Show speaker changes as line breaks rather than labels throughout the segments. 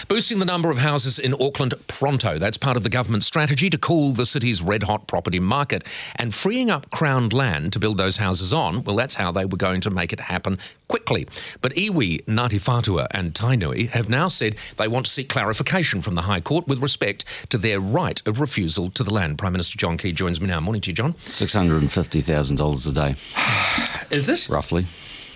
Boosting the number of houses in Auckland pronto. That's part of the government's strategy to cool the city's red-hot property market. And freeing up Crown land to build those houses on, well, that's how they were going to make it happen quickly. But iwi, Ngati Whatui and Tainui have now said they want to seek clarification from the High Court with respect to their right of refusal to the land. Prime Minister John Key joins me now. Morning to you, John.
$650,000 a day.
Is it?
Roughly.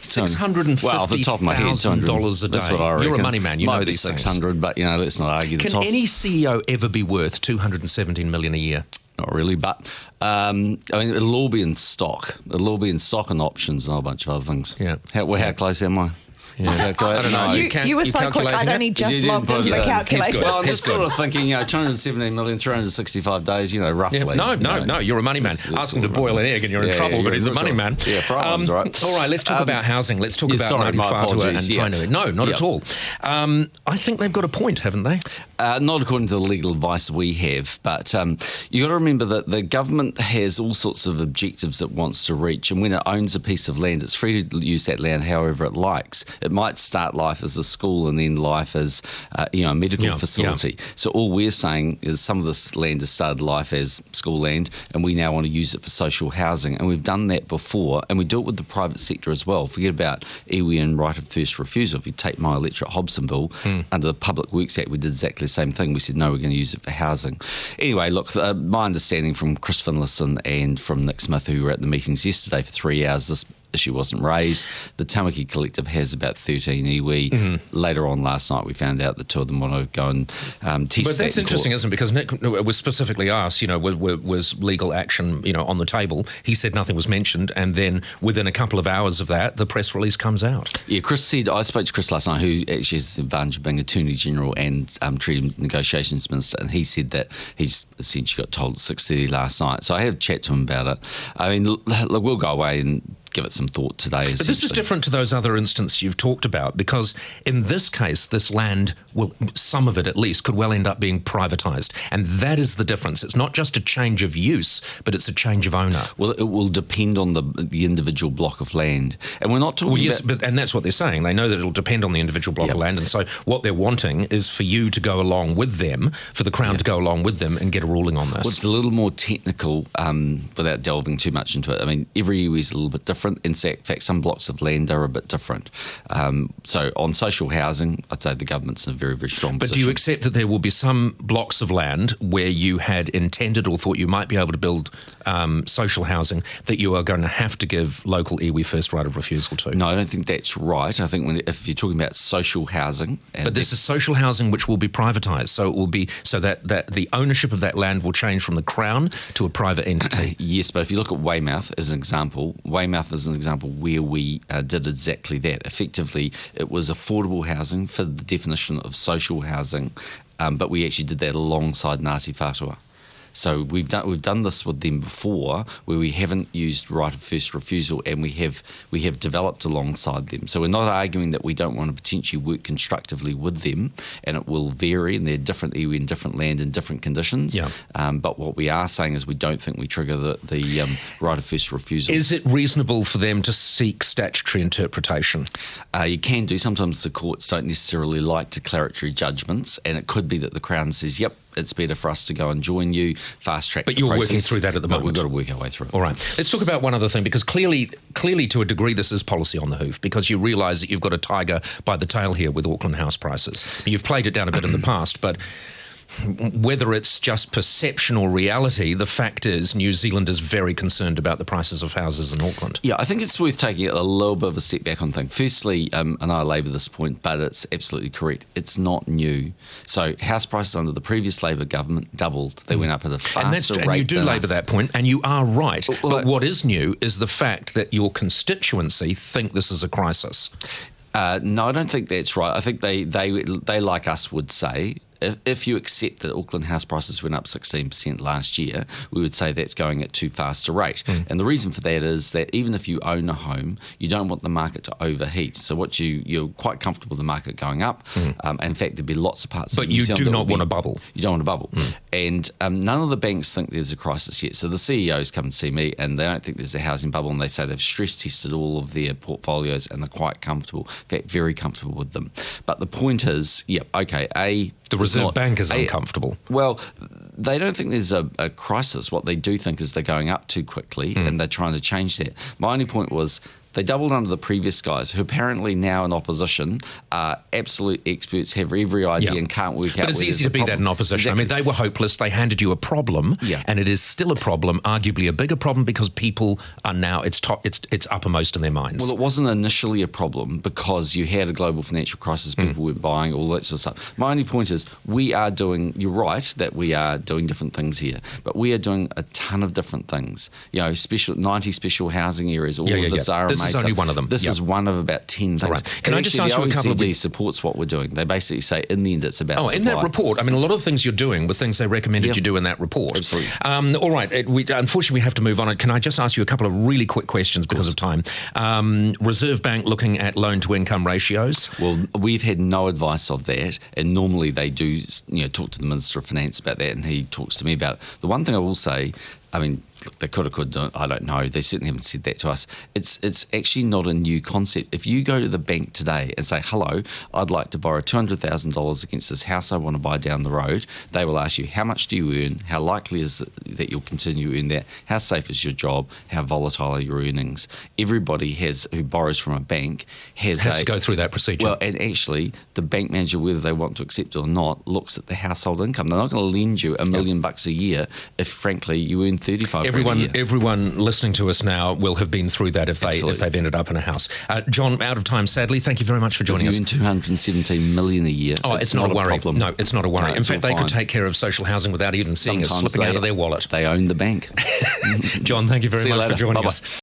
$650,000
well, off the top of my head,
a day.
That's what I reckon.
You're a money man. You
Might
know
be
these
600,
things.
but let's not argue the
toss. Can any CEO ever be worth $217 million a year?
Not really, but I mean, it'll all be in stock. It'll all be in stock and options and a whole bunch of other things.
Yeah.
How close am I?
Yeah.
I don't know.
You were so quick, I'd only just logged into the calculation.
Well, I'm just sort of thinking, 217 million, 365 days, roughly.
Yeah. No, you're a money man. Ask him to boil an egg and you're in trouble, but he's a money man.
Yeah, fry one's right.
All right, let's talk about housing. Let's talk about Ngati Whatui and Tainui. No, not at all. I think they've got a point, haven't they?
Not according to the legal advice we have, but you've got to remember that the government has all sorts of objectives it wants to reach, and when it owns a piece of land, it's free to use that land however it likes. It might start life as a school and then life as a medical facility. Yeah. So all we're saying is some of this land has started life as school land, and we now want to use it for social housing, and we've done that before, and we do it with the private sector as well. Forget about iwi and right of first refusal. If you take my electorate Hobsonville, under the Public Works Act, we did exactly the same thing. We said, no, we're going to use it for housing. Anyway, look, my understanding from Chris Finlayson and from Nick Smith, who were at the meetings yesterday for 3 hours, this issue wasn't raised. The Tamaki Collective has about 13 iwi. Later on last night, we found out the two of them want to go and test that.
But that's interesting, isn't it? Because Nick was specifically asked, was legal action, on the table. He said nothing was mentioned, and then within a couple of hours of that, the press release comes out.
Yeah, Chris said, I spoke to Chris last night, who actually has the advantage of being Attorney General and Treaty Negotiations Minister, and he said that he's essentially got told at 6:30 last night. So I had a chat to him about it. I mean, look, we'll go away and give it some thought today.
But this is different to those other instances you've talked about, because in this case, this land, some of it at least, could well end up being privatised. And that is the difference. It's not just a change of use, but it's a change of owner.
Well, it will depend on the individual block of land. And we're not talking about...
and that's what they're saying. They know that it'll depend on the individual block of land. And so what they're wanting is for you to go along with them, for the Crown to go along with them and get a ruling on this.
Well, it's a little more technical without delving too much into it. I mean, every iwi is a little bit different. In fact, some blocks of land are a bit different. So on social housing, I'd say the government's in a very, very strong position.
But do you accept that there will be some blocks of land where you had intended or thought you might be able to build social housing that you are going to have to give local iwi first right of refusal to?
No, I don't think that's right. I think if you're talking about social housing...
But this is social housing which will be privatised, so it will be that the ownership of that land will change from the Crown to a private entity.
Yes, but if you look at Weymouth as an example, Weymouth is an example where we did exactly that. Effectively, it was affordable housing for the definition of social housing, but we actually did that alongside Ngati Whatui. So we've done this with them before, where we haven't used right of first refusal, and we have developed alongside them. So we're not arguing that we don't want to potentially work constructively with them, and it will vary, and they're different iwi in different land in different conditions.
Yeah.
But what we are saying is we don't think we trigger the right of first refusal.
Is it reasonable for them to seek statutory interpretation?
You can do. Sometimes the courts don't necessarily like declaratory judgments, and it could be that the Crown says, yep, it's better for us to go and join you, fast track the process.
But you're working through that at the moment.
We've got to work our way through it.
All right. Let's talk about one other thing, because clearly to a degree this is policy on the hoof, because you realise that you've got a tiger by the tail here with Auckland house prices. You've played it down a bit in the past, but whether it's just perception or reality, the fact is New Zealand is very concerned about the prices of houses in Auckland.
Yeah, I think it's worth taking a little bit of a step back on things. Firstly, and I labour this point, but it's absolutely correct, it's not new. So house prices under the previous Labour government doubled. They went up at a faster rate.
And you do labour that point, and you are right. But what is new is the fact that your constituency think this is a crisis.
No, I don't think that's right. I think they like us would say, if you accept that Auckland house prices went up 16% last year, we would say that's going at too fast a rate. And the reason for that is that even if you own a home, you don't want the market to overheat. So you're quite comfortable with the market going up. In fact, there'd be lots of parts of New Zealand.
But you do not want a bubble.
You don't want a bubble. And none of the banks think there's a crisis yet. So the CEOs come and see me and they don't think there's a housing bubble, and they say they've stress tested all of their portfolios and they're quite comfortable, in fact, very comfortable with them. But the point is, the Reserve Bank is uncomfortable. Well, they don't think there's a crisis. What they do think is they're going up too quickly and they're trying to change that. My only point was they doubled under the previous guys who apparently now in opposition are absolute experts, have every idea and can't work out.
But it's easy to be that in opposition.
Exactly.
I mean, they were hopeless. They handed you a problem and it is still a problem, arguably a bigger problem because people are now, it's uppermost in their minds.
Well, it wasn't initially a problem because you had a global financial crisis, people were buying, all that sort of stuff. My only point is you're right that we are doing different things here, but we are doing a ton of different things. 90 special housing areas, all of this are
This is only one of them.
This is one of about 10 things.
Right. Can I just ask you a couple of...
The OECD supports what we're doing. They basically say in the end it's about supply.
In that report, I mean, a lot of the things you're doing were things they recommended you do in that report.
Absolutely.
All right. Unfortunately, we have to move on. Can I just ask you a couple of really quick questions because of time? Reserve Bank looking at loan-to-income ratios?
Well, we've had no advice of that, and normally they do talk to the Minister of Finance about that, and he talks to me about it. The one thing I will say, I mean, they could, I don't know. They certainly haven't said that to us. It's actually not a new concept. If you go to the bank today and say, hello, I'd like to borrow $200,000 against this house I want to buy down the road, they will ask you, how much do you earn? How likely is it that you'll continue to earn that? How safe is your job? How volatile are your earnings? Everybody who borrows from a bank has
to go through that procedure.
Well, and actually, the bank manager, whether they want to accept it or not, looks at the household income. They're not going to lend you $1 million a year if, frankly, you earn $35,000
Everyone listening to us now will have been through that if they've ended up in a house. John, out of time, sadly. Thank you very much for joining us.
If you earn $217 million a year,
it's not a worry.
Problem.
No, it's not a worry.
No,
in fact, they could take care of social housing without even seeing it slipping out of their wallet.
They own the bank.
John, thank you very much for joining us.